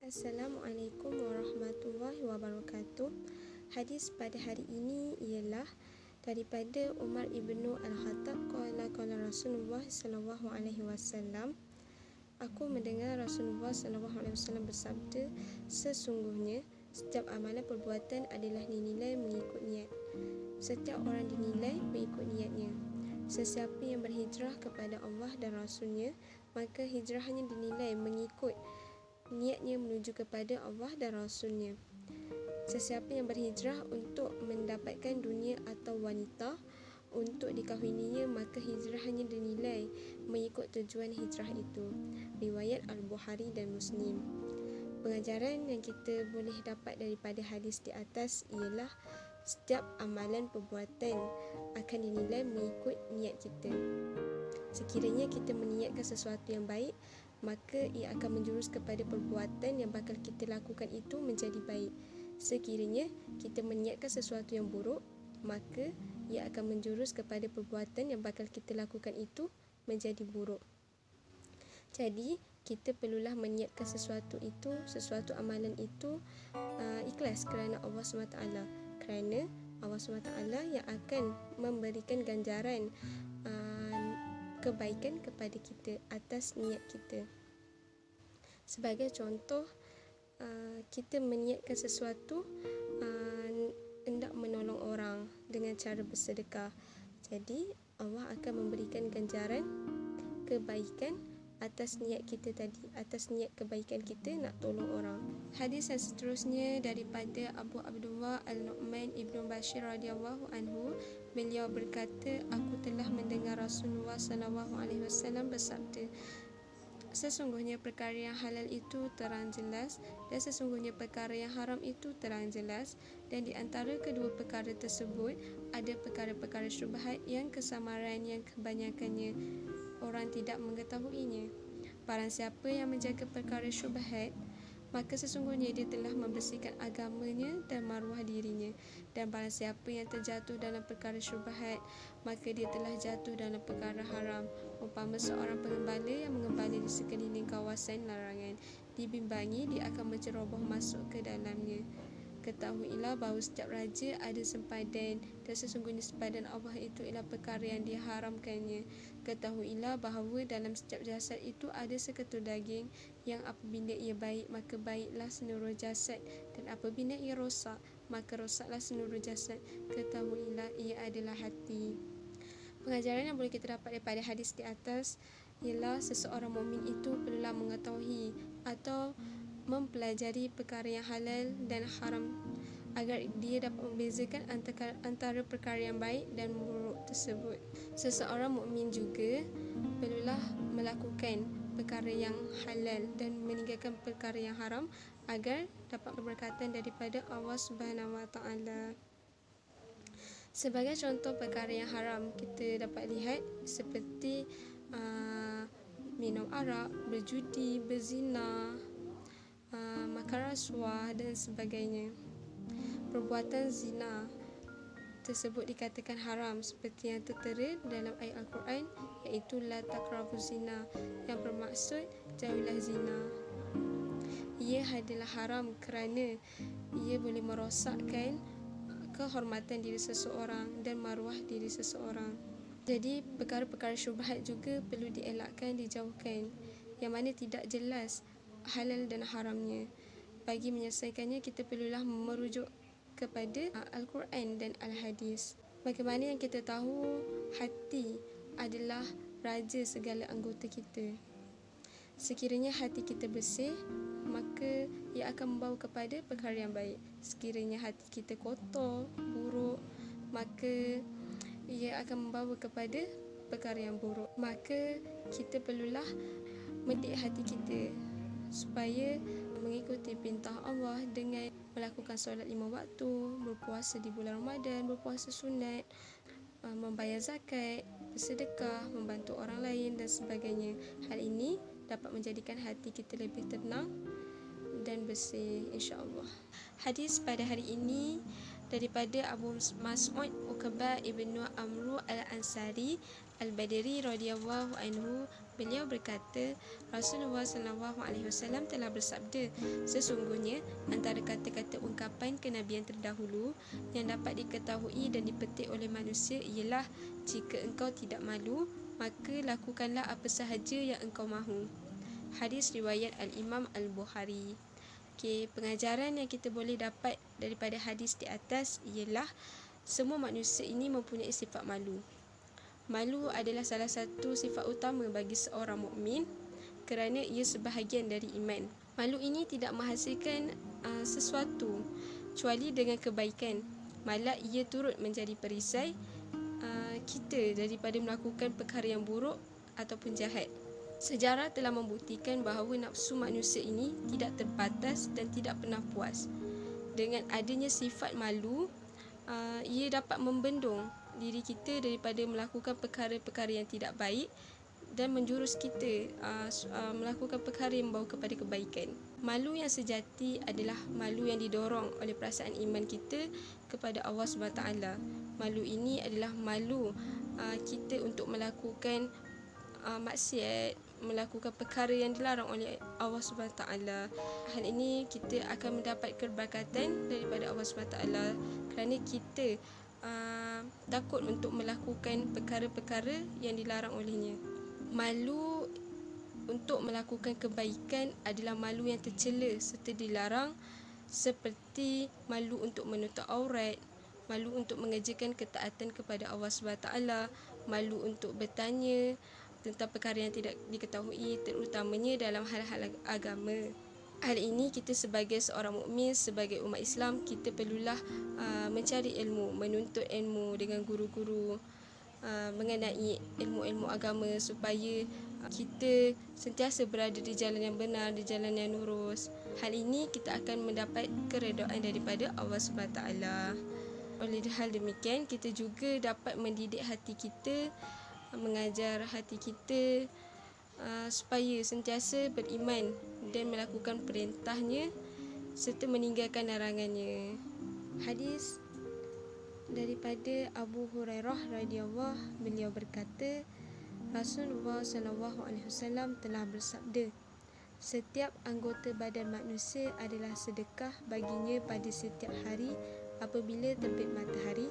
Assalamualaikum warahmatullahi wabarakatuh. Hadis pada hari ini ialah daripada Umar ibnu Al-Khattab qala Rasulullah sallallahu alaihi wasallam. Aku mendengar Rasulullah sallallahu alaihi wasallam bersabda, sesungguhnya setiap amalan perbuatan adalah dinilai mengikut niat. Setiap orang dinilai mengikut niatnya. Sesiapa yang berhijrah kepada Allah dan Rasulnya, maka hijrahnya dinilai mengikut niatnya menuju kepada Allah dan Rasulnya. Sesiapa yang berhijrah untuk mendapatkan dunia atau wanita untuk dikahwininya, maka hijrahnya dinilai mengikut tujuan hijrah itu. Riwayat Al-Bukhari dan Muslim. Pengajaran yang kita boleh dapat daripada hadis di atas ialah setiap amalan perbuatan akan dinilai mengikut niat kita. Sekiranya kita meniatkan sesuatu yang baik, maka ia akan menjurus kepada perbuatan yang bakal kita lakukan itu menjadi baik. Sekiranya kita meniatkan sesuatu yang buruk, maka ia akan menjurus kepada perbuatan yang bakal kita lakukan itu menjadi buruk. Jadi, kita perlulah meniatkan sesuatu amalan itu ikhlas kerana Allah SWT. Kerana Allah SWT yang akan memberikan ganjaran kebaikan kepada kita atas niat kita. Sebagai contoh, kita meniatkan sesuatu hendak menolong orang dengan cara bersedekah. Jadi Allah akan memberikan ganjaran kebaikan atas niat kita tadi, atas niat kebaikan kita nak tolong orang. Hadis yang seterusnya daripada Abu Abdullah Al-Nu'man Ibn Bashir radhiyallahu anhu, beliau berkata, aku telah mendengar Rasulullah sallallahu alaihi wasallam bersabda, sesungguhnya perkara yang halal itu terang jelas dan sesungguhnya perkara yang haram itu terang jelas, dan di antara kedua perkara tersebut ada perkara-perkara syubhat yang kesamaran yang kebanyakannya orang tidak mengetahuinya. Barang siapa yang menjaga perkara syubhat, maka sesungguhnya dia telah membersihkan agamanya dan maruah dirinya. Dan barang siapa yang terjatuh dalam perkara syubhat, maka dia telah jatuh dalam perkara haram. Umpama seorang pengembala yang mengembala di sekeliling kawasan larangan, dibimbangi dia akan menceroboh masuk ke dalamnya. Ketahuilah bahawa setiap raja ada sempadan, dan sesungguhnya sempadan Allah itu ialah perkara yang diharamkannya. Ketahuilah bahawa dalam setiap jasad itu ada seketul daging yang apabila ia baik, maka baiklah seluruh jasad, dan apabila ia rosak, maka rosaklah seluruh jasad. Ketahuilah ia adalah hati. Pengajaran yang boleh kita dapat daripada hadis di atas ialah seseorang mukmin itu perlulah mengetahui atau mempelajari perkara yang halal dan haram agar dia dapat membezakan antara perkara yang baik dan buruk tersebut. Seseorang mukmin juga perlulah melakukan perkara yang halal dan meninggalkan perkara yang haram agar dapat keberkatan daripada Allah Subhanahu Wa Taala. Sebagai contoh perkara yang haram, kita dapat lihat seperti minum arak, berjudi, berzina, makan rasuah dan sebagainya. Perbuatan zina tersebut dikatakan haram seperti yang tertera dalam ayat Al-Quran, iaitu la taqrabuz zina, yang bermaksud jauhilah zina. Ia adalah haram kerana ia boleh merosakkan kehormatan diri seseorang dan maruah diri seseorang. Jadi perkara-perkara syubhat juga perlu dielakkan, dijauhkan, yang mana tidak jelas halal dan haramnya. Bagi menyelesaikannya, kita perlulah merujuk kepada Al-Quran dan Al-Hadis. Bagaimana yang kita tahu hati adalah raja segala anggota kita. Sekiranya hati kita bersih, maka ia akan membawa kepada perkara yang baik. Sekiranya hati kita kotor, buruk, maka ia akan membawa kepada perkara yang buruk. Maka kita perlulah mendidik hati kita supaya mengikuti perintah Allah dengan melakukan solat 5 waktu, berpuasa di bulan Ramadan, berpuasa sunat, membayar zakat, bersedekah, membantu orang lain dan sebagainya. Hal ini dapat menjadikan hati kita lebih tenang dan bersih, insya-Allah. Hadis pada hari ini daripada Abu Mas'ud Uqbah ibnu Amru Al-Ansari, Al-Badri radhiyallahu anhu, beliau berkata, Rasulullah sallallahu alaihi wasallam telah bersabda, sesungguhnya antara kata-kata ungkapan kenabian terdahulu yang dapat diketahui dan dipetik oleh manusia ialah, jika engkau tidak malu, maka lakukanlah apa sahaja yang engkau mahu. Hadis riwayat Al-Imam Al-Bukhari. Pengajaran yang kita boleh dapat daripada hadis di atas ialah semua manusia ini mempunyai sifat malu. Malu adalah salah satu sifat utama bagi seorang mukmin kerana ia sebahagian dari iman. Malu ini tidak menghasilkan sesuatu kecuali dengan kebaikan. Malah ia turut menjadi perisai kita daripada melakukan perkara yang buruk ataupun jahat. Sejarah telah membuktikan bahawa nafsu manusia ini tidak terbatas dan tidak pernah puas. Dengan adanya sifat malu, ia dapat membendung diri kita daripada melakukan perkara-perkara yang tidak baik dan menjurus kita melakukan perkara yang membawa kepada kebaikan. Malu yang sejati adalah malu yang didorong oleh perasaan iman kita kepada Allah SWT. Malu ini adalah malu kita untuk melakukan maksiat, melakukan perkara yang dilarang oleh Allah SWT. Hal ini kita akan mendapat keberkatan daripada Allah SWT kerana kita takut untuk melakukan perkara-perkara yang dilarang olehnya. Malu untuk melakukan kebaikan adalah malu yang tercela serta dilarang, seperti malu untuk menutup aurat, malu untuk mengerjakan ketaatan kepada Allah SWT, malu untuk bertanya tentang perkara yang tidak diketahui, terutamanya dalam hal-hal agama. Hal ini kita sebagai seorang mukmin, sebagai umat Islam, kita perlulah mencari ilmu, menuntut ilmu dengan guru-guru mengenai ilmu-ilmu agama supaya kita sentiasa berada di jalan yang benar, di jalan yang lurus. Hal ini kita akan mendapat keredaan daripada Allah SWT. Oleh hal demikian, kita juga dapat mendidik hati kita, mengajar hati kita supaya sentiasa beriman dan melakukan perintahnya serta meninggalkan larangannya. Hadis daripada Abu Hurairah radhiyallahu, beliau berkata, Rasulullah sallallahu alaihi wasallam telah bersabda, setiap anggota badan manusia adalah sedekah baginya pada setiap hari apabila terbit matahari.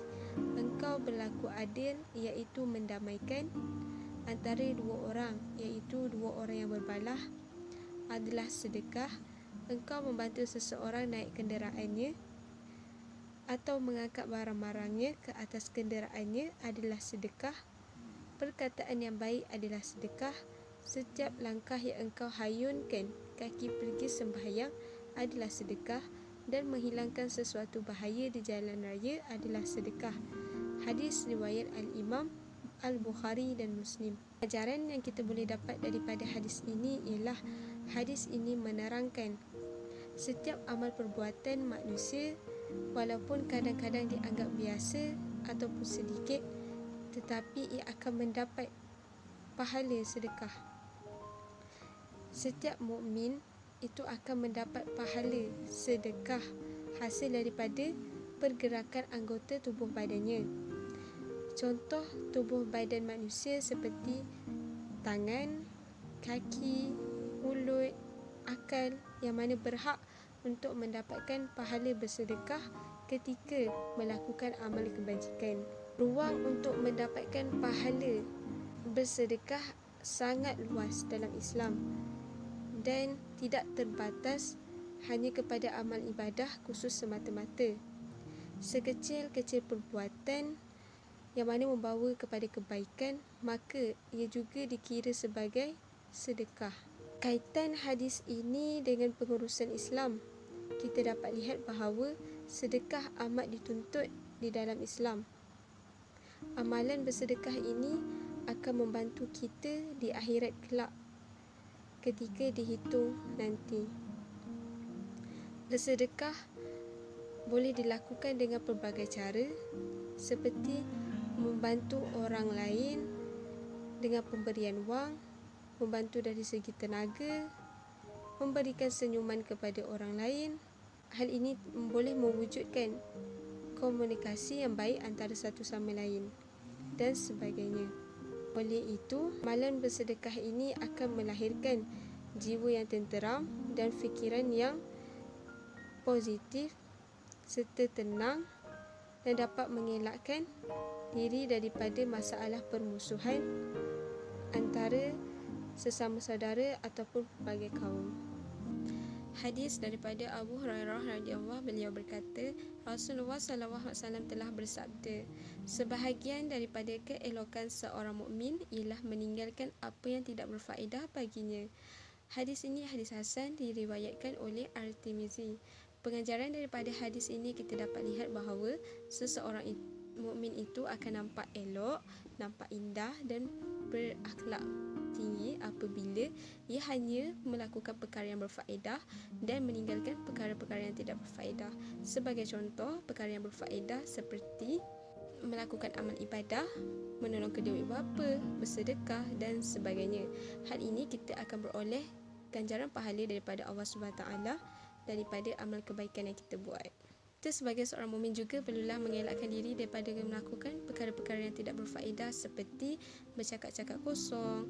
Engkau berlaku adil, iaitu mendamaikan antara dua orang, iaitu dua orang yang berbalah, adalah sedekah. Engkau membantu seseorang naik kenderaannya atau mengangkat barang-barangnya ke atas kenderaannya adalah sedekah. Perkataan yang baik adalah sedekah. Setiap langkah yang engkau hayunkan kaki pergi sembahyang adalah sedekah, dan menghilangkan sesuatu bahaya di jalan raya adalah sedekah. Hadis riwayat Al-Imam Al-Bukhari dan Muslim. Ajaran yang kita boleh dapat daripada hadis ini ialah hadis ini menerangkan setiap amal perbuatan manusia, walaupun kadang-kadang dianggap biasa ataupun sedikit, tetapi ia akan mendapat pahala sedekah. Setiap mukmin itu akan mendapat pahala sedekah hasil daripada pergerakan anggota tubuh badannya. Contoh tubuh badan manusia seperti tangan, kaki, mulut, akal yang mana berhak untuk mendapatkan pahala bersedekah ketika melakukan amal kebajikan. Ruang untuk mendapatkan pahala bersedekah sangat luas dalam Islam dan tidak terbatas hanya kepada amal ibadah khusus semata-mata. Sekecil-kecil perbuatan yang mana membawa kepada kebaikan, maka ia juga dikira sebagai sedekah. Kaitan hadis ini dengan pengurusan Islam, kita dapat lihat bahawa sedekah amat dituntut di dalam Islam. Amalan bersedekah ini akan membantu kita di akhirat kelak ketika dihitung nanti. Bersedekah boleh dilakukan dengan pelbagai cara, seperti membantu orang lain dengan pemberian wang, membantu dari segi tenaga, memberikan senyuman kepada orang lain. Hal ini boleh mewujudkan komunikasi yang baik antara satu sama lain dan sebagainya. Oleh itu, amalan bersedekah ini akan melahirkan jiwa yang tenteram dan fikiran yang positif serta tenang, dan dapat mengelakkan diri daripada masalah permusuhan antara sesama saudara ataupun pelbagai kaum. Hadis daripada Abu Hurairah radhiyallahu, beliau berkata, Rasulullah SAW telah bersabda, sebahagian daripada keelokan seorang mukmin ialah meninggalkan apa yang tidak berfaedah baginya. Hadis ini hadis hasan, diriwayatkan oleh At-Tirmizi. Pengajaran daripada hadis ini kita dapat lihat bahawa seseorang mukmin itu akan nampak elok, nampak indah dan berakhlak tinggi apabila ia hanya melakukan perkara yang berfaedah dan meninggalkan perkara-perkara yang tidak berfaedah. Sebagai contoh, perkara yang berfaedah seperti melakukan amal ibadah, menolong kedua ibu bapa, bersedekah dan sebagainya. Hal ini kita akan beroleh ganjaran pahala daripada Allah SWT daripada amal kebaikan yang kita buat. Kita sebagai seorang mukmin juga perlulah mengelakkan diri daripada melakukan perkara-perkara yang tidak berfaedah seperti bercakap-cakap kosong,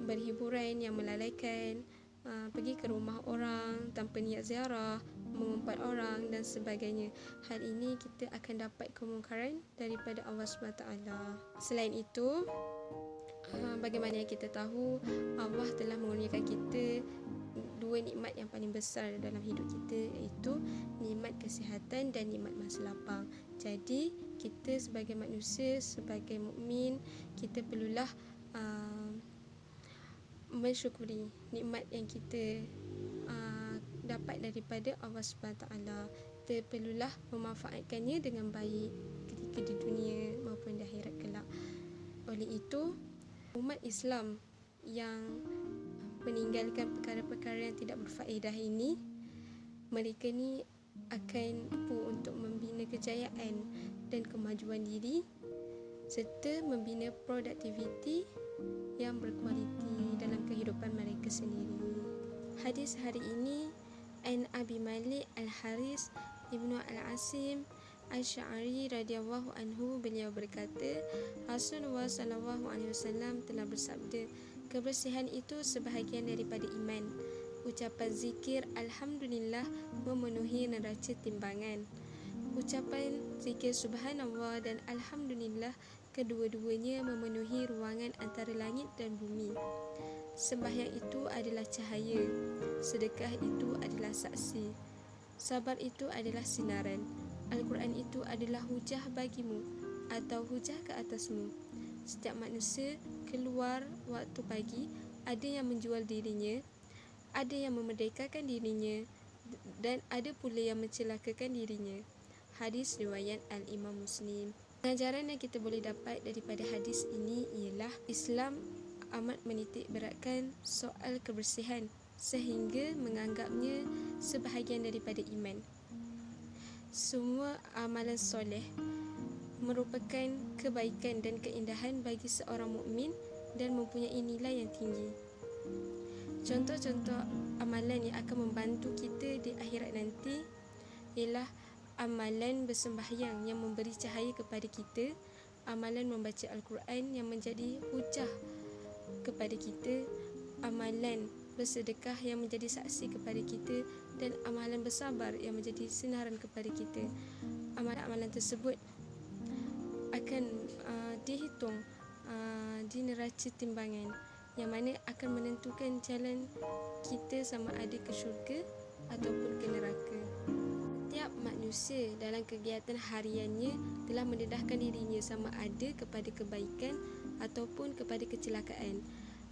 berhiburan yang melalaikan, pergi ke rumah orang tanpa niat ziarah, mengumpat orang dan sebagainya. Hal ini kita akan dapat kemungkaran daripada Allah SWT. Selain itu, bagaimana yang kita tahu, Allah telah mengurniakan kita dua nikmat yang paling besar dalam hidup kita, iaitu nikmat kesihatan dan nikmat masa lapang. Jadi kita sebagai manusia, sebagai mukmin, kita perlulah mensyukuri nikmat yang kita dapat daripada Allah SWT. Kita perlulah memanfaatkannya dengan baik ketika di dunia maupun di akhirat kelak. Oleh itu, umat Islam yang meninggalkan perkara-perkara yang tidak berfaedah ini, mereka ni akan mampu untuk membina kejayaan dan kemajuan diri serta membina produktiviti yang berkualiti dalam kehidupan mereka sendiri. Hadis hari ini an Abi Malik Al-Haris Ibnu Al-Asim Asy'ari radhiyallahu anhu, beliau berkata, Rasulullah SAW telah bersabda, kebersihan itu sebahagian daripada iman. Ucapan zikir Alhamdulillah memenuhi neraca timbangan. Ucapan zikir Subhanallah dan Alhamdulillah, kedua-duanya memenuhi ruangan antara langit dan bumi. Sembahyang itu adalah cahaya, sedekah itu adalah saksi, sabar itu adalah sinaran, Al-Quran itu adalah hujah bagimu atau hujah ke atasmu. Setiap manusia keluar waktu pagi, ada yang menjual dirinya, ada yang memerdekakan dirinya, dan ada pula yang mencelakakan dirinya. Hadis riwayat Al-Imam Muslim. Pengajaran yang kita boleh dapat daripada hadis ini ialah Islam amat menitik beratkan soal kebersihan sehingga menganggapnya sebahagian daripada iman. Semua amalan soleh merupakan kebaikan dan keindahan bagi seorang mukmin dan mempunyai nilai yang tinggi. Contoh-contoh amalan yang akan membantu kita di akhirat nanti ialah amalan bersembahyang yang memberi cahaya kepada kita, amalan membaca Al-Quran yang menjadi hujah kepada kita, amalan bersedekah yang menjadi saksi kepada kita, dan amalan bersabar yang menjadi sinaran kepada kita. Amalan-amalan tersebut akan dihitung di neraca timbangan yang mana akan menentukan jalan kita sama ada ke syurga ataupun ke neraka. Setiap manusia dalam kegiatan hariannya telah mendedahkan dirinya sama ada kepada kebaikan ataupun kepada kecelakaan.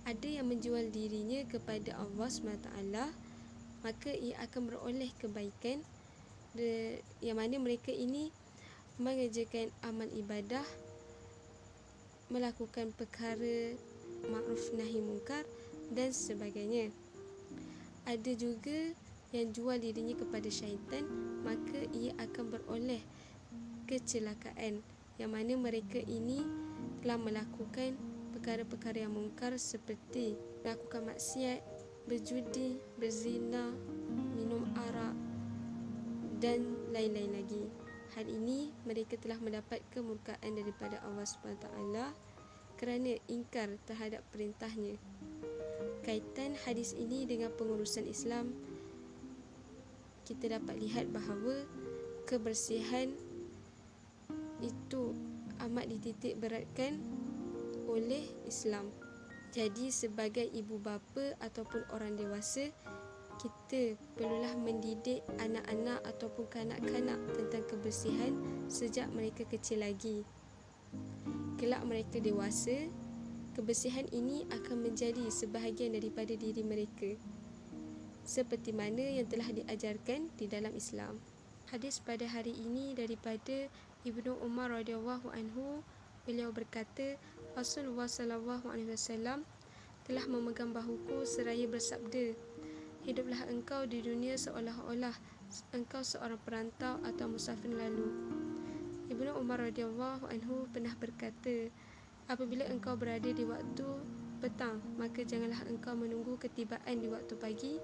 Ada yang menjual dirinya kepada Allah SWT, maka ia akan beroleh kebaikan yang mana mereka ini mengerjakan amal ibadah, melakukan perkara ma'ruf nahi mungkar dan sebagainya. Ada juga yang jual dirinya kepada syaitan, maka ia akan beroleh kecelakaan yang mana mereka ini telah melakukan perkara-perkara yang mungkar seperti melakukan maksiat, berjudi, berzina, minum arak dan lain-lain lagi. Hal ini mereka telah mendapat kemurkaan daripada Allah SWT kerana ingkar terhadap perintahnya. Kaitan hadis ini dengan pengurusan Islam, kita dapat lihat bahawa kebersihan itu amat dititik beratkan oleh Islam. Jadi sebagai ibu bapa ataupun orang dewasa, kita perlulah mendidik anak-anak ataupun kanak-kanak tentang kebersihan sejak mereka kecil lagi. Kelak mereka dewasa, kebersihan ini akan menjadi sebahagian daripada diri mereka, seperti mana yang telah diajarkan di dalam Islam. Hadis pada hari ini daripada Ibnu Umar radhiyallahu anhu, beliau berkata, Rasulullah sallallahu alaihi wasallam telah memegang bahuku seraya bersabda, hiduplah engkau di dunia seolah-olah engkau seorang perantau atau musafir lalu. Ibnu Umar radhiyallahu anhu pernah berkata, apabila engkau berada di waktu petang, maka janganlah engkau menunggu ketibaan di waktu pagi,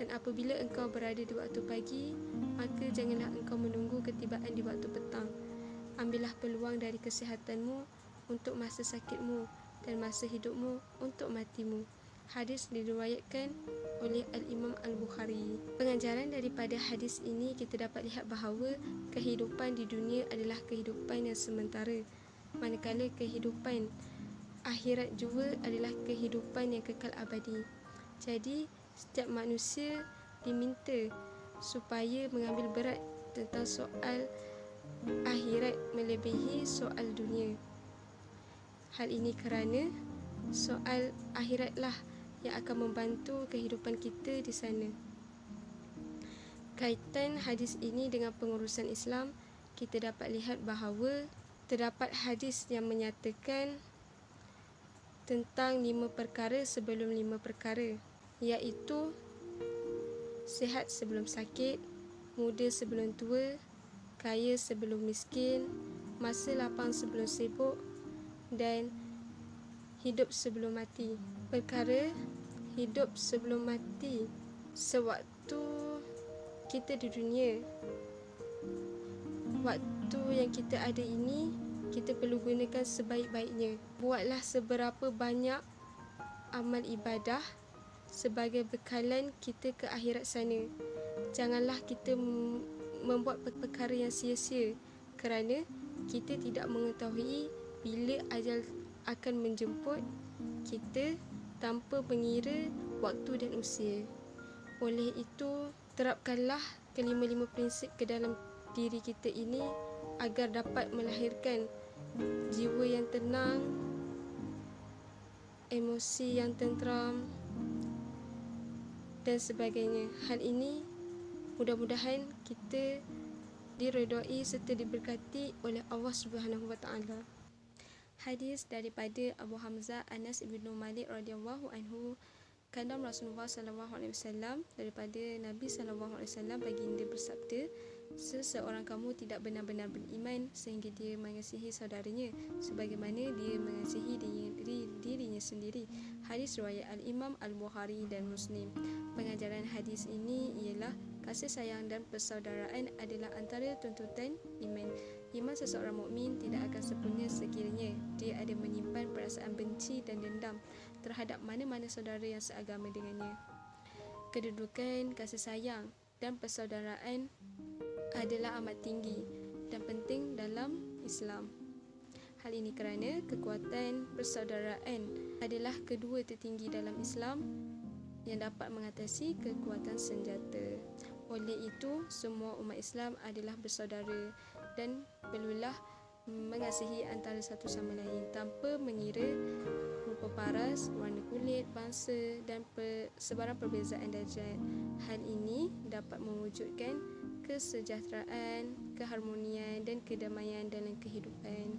dan apabila engkau berada di waktu pagi, maka janganlah engkau menunggu ketibaan di waktu petang. Ambillah peluang dari kesihatanmu untuk masa sakitmu dan masa hidupmu untuk matimu. Hadis diriwayatkan oleh Al-Imam Al-Bukhari. Pengajaran daripada hadis ini, kita dapat lihat bahawa kehidupan di dunia adalah kehidupan yang sementara, manakala kehidupan akhirat juga adalah kehidupan yang kekal abadi. Jadi setiap manusia diminta supaya mengambil berat tentang soal akhirat melebihi soal dunia. Hal ini kerana soal akhiratlah yang akan membantu kehidupan kita di sana. Kaitan hadis ini dengan pengurusan Islam, kita dapat lihat bahawa terdapat hadis yang menyatakan tentang 5 perkara sebelum 5 perkara, iaitu sihat sebelum sakit, muda sebelum tua, kaya sebelum miskin, masa lapang sebelum sibuk, dan hidup sebelum mati. Perkara hidup sebelum mati, sewaktu kita di dunia, waktu yang kita ada ini, kita perlu gunakan sebaik-baiknya. Buatlah seberapa banyak amal ibadah sebagai bekalan kita ke akhirat sana. Janganlah kita membuat perkara yang sia-sia, kerana kita tidak mengetahui bila ajal akan menjemput kita tanpa mengira waktu dan usia. Oleh itu, terapkanlah kelima-lima prinsip ke dalam diri kita ini agar dapat melahirkan jiwa yang tenang, emosi yang tenteram dan sebagainya. Hal ini mudah-mudahan kita diredai serta diberkati oleh Allah Subhanahu wa taala. Hadis daripada Abu Hamzah Anas ibnu Malik radhiyallahu anhu, kandam Rasulullah sallallahu alaihi wasallam, daripada Nabi sallallahu alaihi wasallam baginda bersabda, seseorang kamu tidak benar-benar beriman sehingga dia mengasihi saudaranya sebagaimana dia mengasihi dirinya sendiri. Hadis riwayat Al-Imam Al-Bukhari dan Muslim. Pengajaran hadis ini ialah kasih sayang dan persaudaraan adalah antara tuntutan iman. Iman seseorang mukmin tidak akan sempurna sekiranya dia ada menyimpan perasaan benci dan dendam terhadap mana-mana saudara yang seagama dengannya. Kedudukan kasih sayang dan persaudaraan adalah amat tinggi dan penting dalam Islam. Hal ini kerana kekuatan persaudaraan adalah kedua tertinggi dalam Islam yang dapat mengatasi kekuatan senjata. Oleh itu, semua umat Islam adalah bersaudara dan perlulah mengasihi antara satu sama lain tanpa mengira rupa paras, warna kulit, bangsa dan sebarang perbezaan darjat. Hal ini dapat mewujudkan kesejahteraan, keharmonian dan kedamaian dalam kehidupan.